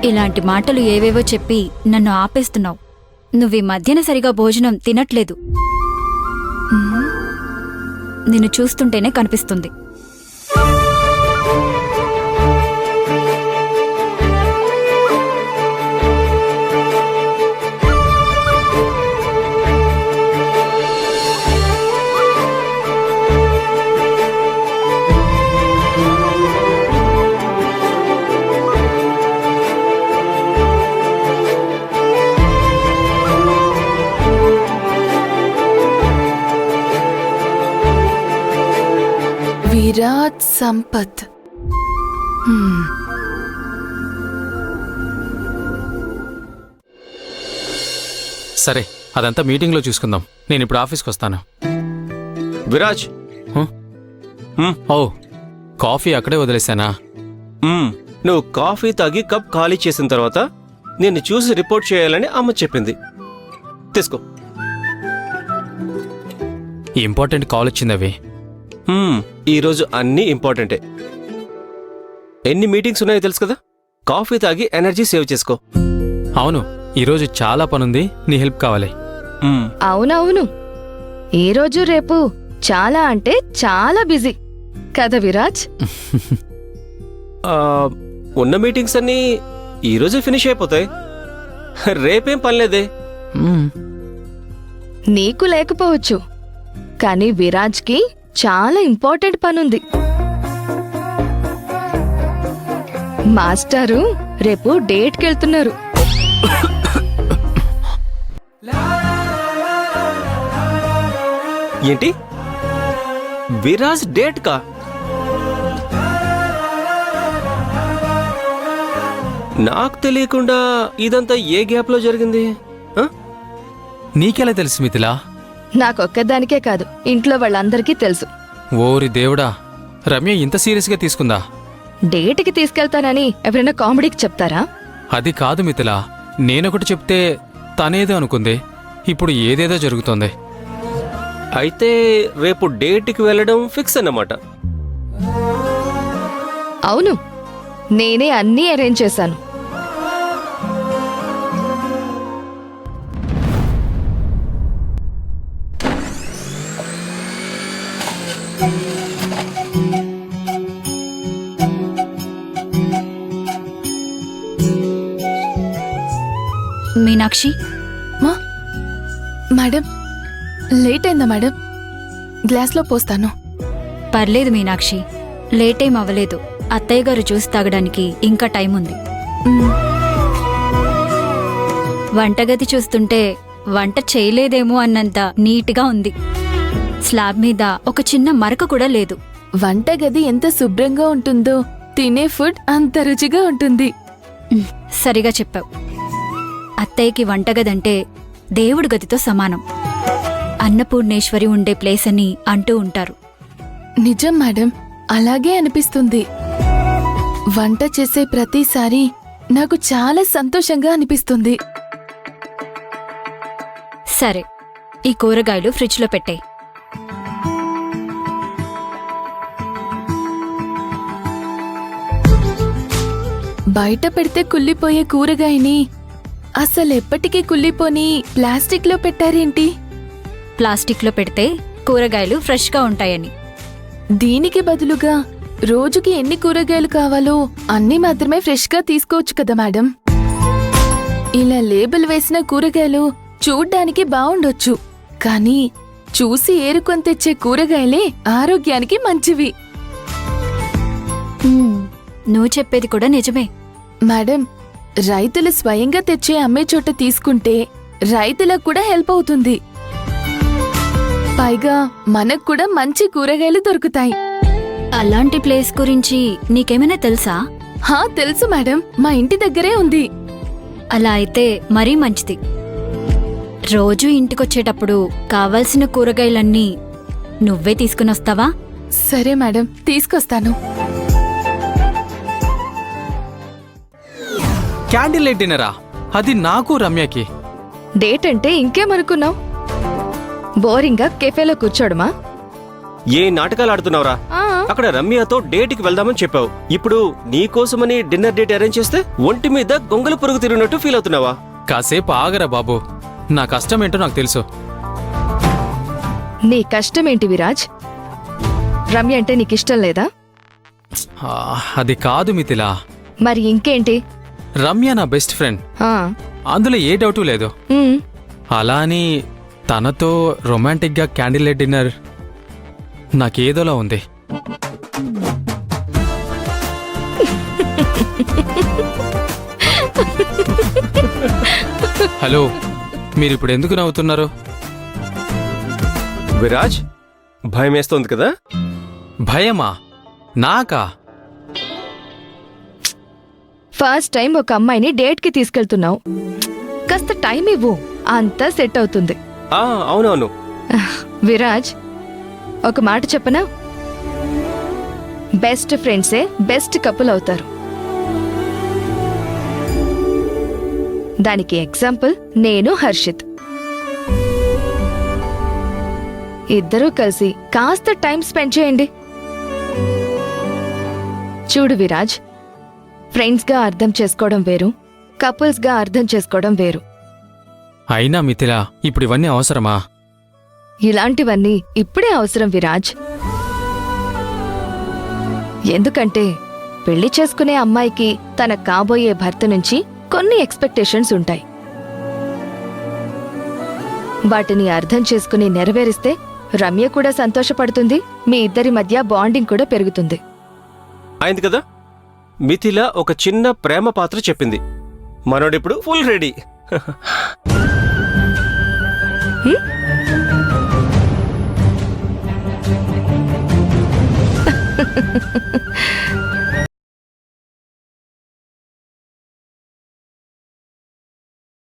ఇలాంటి మాటలు ఏవేవో చెప్పి నన్ను ఆపేస్తున్నావు. నువ్వీ మధ్యన సరిగా భోజనం తినట్లేదు. నిన్ను చూస్తుంటేనే కనిపిస్తుంది. విరాట్ సంపత్. సరే, అదంతా మీటింగ్లో చూసుకుందాం. నేను ఇప్పుడు ఆఫీస్కి వస్తాను. విరాజ్, ఓ, కాఫీ అక్కడే వదిలేశానా? నువ్వు కాఫీ తాగి కప్ ఖాళీ చేసిన తర్వాత నిన్ను చూసి రిపోర్ట్ చేయాలని అమ్మ చెప్పింది. తీసుకో. ఇంపార్టెంట్ కాల్ వచ్చింది అవి. ఈరోజు అన్నీ ఇంపార్టెంటే. ఎన్ని మీటింగ్స్ ఉన్నాయో తెలుసు కదా. కాఫీ తాగి ఎనర్జీ సేవ్ చేసుకో. అవును, ఈరోజు చాలా పనుంది. నీ హెల్ప్ కావాలి. అవునవును, ఈ రోజు రేపు చాలా అంటే చాలా బిజీ కదా విరాజ్. ఉన్న మీటింగ్స్ అన్నీ ఈరోజే ఫినిష్ అయిపోతాయి. రేపేం పనిలేదే. నీకు లేకపోవచ్చు, కానీ విరాజ్కి చాలా ఇంపార్టెంట్ పనుంది. మాస్టారు రేపు డేట్కి వెళ్తున్నారు. ఏంటి, విరాజ్ డేట్ కా? నాకు తెలియకుండా ఇదంతా ఏ గ్యాప్ లో జరిగింది? నీకెలా తెలుసు మిథిలా? నాకొక్కదానికే కాదు, ఇంట్లో వాళ్ళందరికీ తెలుసు. ఓరి దేవుడా, రమ్య ఇంత సీరియస్గా తీసుకుందా? డేట్కి తీసుకెళ్తానని ఎవరైనా కామెడీకి చెప్తారా? అది కాదు మిథిలా, నేనొకటి చెప్తే తనేదో అనుకుంది. ఇప్పుడు ఏదేదో జరుగుతోంది. అయితే రేపు డేట్కి వెళ్ళడం ఫిక్స్ అన్నమాట. అవును, నేనే అన్నీ అరేంజ్ చేశాను. మీనాక్షి, మేడం లేట్ అయిందా మేడం? గ్లాస్లో పోస్తాను. పర్లేదు మీనాక్షి, లేట్ ఏం అవ్వలేదు. అత్తయ్య గారు జ్యూస్ తాగడానికి ఇంకా టైం ఉంది. వంటగది చూస్తుంటే వంట చేయలేదేమో అన్నంత నీట్గా ఉంది. స్లాబ్ మీద ఒక చిన్న మరక కూడా లేదు. వంటగది ఎంత శుభ్రంగా ఉంటుందో తినే ఫుడ్ అంత రుచిగా ఉంటుంది. సరిగా చెప్పావు. అత్తయ్యకి వంటగదంటే దేవుడి గదితో సమానం. అన్నపూర్ణేశ్వరి ఉండే ప్లేస్ అని అంటూ ఉంటారు. నిజం మేడం, అలాగే అనిపిస్తుంది. వంట చేసే ప్రతిసారి నాకు చాలా సంతోషంగా అనిపిస్తుంది. సరే, ఈ కూరగాయలు ఫ్రిడ్జ్లో పెట్టేయ్. బయట పెడితే కుళ్ళిపోయే కూరగాయని అసలెప్పటికీ కుళ్ళిపోని ప్లాస్టిక్లో పెట్టారేంటి? ప్లాస్టిక్లో పెడితే కూరగాయలు ఫ్రెష్గా ఉంటాయని. దీనికి బదులుగా రోజుకి ఎన్ని కూరగాయలు కావాలో అన్ని మాత్రమే ఫ్రెష్గా తీసుకోవచ్చు కదా మేడం. ఇలా లేబుల్ వేసిన కూరగాయలు చూడ్డానికి బావుండొచ్చు, కానీ చూసి ఏరుకొని తెచ్చే కూరగాయలే ఆరోగ్యానికి మంచివి. నువ్వు చెప్పేది కూడా నిజమే మేడం. రైతులు స్వయంగా తెచ్చే అమ్మే చోట తీసుకుంటే రైతులకు కూడా హెల్ప్ అవుతుంది. పైగా మనకు కూడా మంచి కూరగాయలు దొరుకుతాయి. అలాంటి ప్లేస్ గురించి నీకేమైనా తెలుసా? హా, తెలుసు మేడం, మా ఇంటి దగ్గరే ఉంది. అలా అయితే మరీ మంచిది. రోజూ ఇంటికొచ్చేటప్పుడు కావాల్సిన కూరగాయలన్నీ నువ్వే తీసుకునొస్తావా? సరే మేడం, తీసుకొస్తాను. క్యాండిల్ లైట్ డిన్నరా? అది నాకు రమ్యకి. డేట్ అంటే ఇంకేమనుకున్నావు? బోరింగ్గా కెఫేలో కూర్చోడమా? ఏ నాటకాలు ఆడుతున్నావురా? అక్కడ రమ్యతో డేట్కి వెళ్దామని చెప్పావు. ఇప్పుడు నీ కోసమని డిన్నర్ డేట్ అరేంజ్ చేస్తే ఒంటి మీద గొంగల పురుగు తిరిగినట్టు ఫీల్ అవుతున్నావా? కాసేపు ఆగరా బాబు, నా కష్టం ఏంటో నాకు తెలుసు. నీ కష్టమేంటి విరాజ్? రమ్య అంటే నీకిష్టం లేదా? ఆ, అది కాదు మిథిలా. మరి ఇంకేంటి? రమ్య నా బెస్ట్ ఫ్రెండ్, ఆ, అందులో ఏ డౌటు లేదు. ఉమ్, అలా అని తనతో రొమాంటిక్గా క్యాండిల్ లైట్ డిన్నర్ నాకేదోలా ఉంది. హలో, మీరిప్పుడు ఎందుకు నవ్వుతున్నారు? విరాజ్, భయం వేస్తోంది కదా? భయమా? నాకా? ఫస్ట్ టైం ఒక అమ్మాయిని డేట్కి తీసుకెళ్తున్నావు. కాస్త టైం ఇవ్వు, అంతా సెట్ అవుతుంది. అవునవును. విరాజ్, ఒక మాట చెప్పనా? బెస్ట్ ఫ్రెండ్సే బెస్ట్ కపుల్ అవుతారు. దానికి ఎగ్జాంపుల్ నేను, హర్షిత్. ఇద్దరూ కలిసి కాస్త టైం స్పెండ్ చేయండి. చూడు విరాజ్, ఫ్రెండ్స్గా అర్థం చేసుకోవడం వేరు, కపుల్స్గా అర్థం చేసుకోవడం వేరు. అయినా మిథిలా, ఇప్పుడు ఇవన్నీ అవసరమా? ఇలాంటివన్నీ ఇప్పుడే అవసరం విరాజ్. ఎందుకంటే పెళ్లి చేసుకునే అమ్మాయికి తన కాబోయే భర్త నుంచి కొన్ని ఎక్స్పెక్టేషన్స్ ఉంటాయి. వాటిని అర్థం చేసుకుని నెరవేరిస్తే రమ్య కూడా సంతోషపడుతుంది, మీ ఇద్దరి మధ్య బాండింగ్ కూడా పెరుగుతుంది. అయింది కదా? మిథిల ఒక చిన్న ప్రేమ పాత్ర చెప్పింది. మనోడిప్పుడు ఫుల్ రెడీ.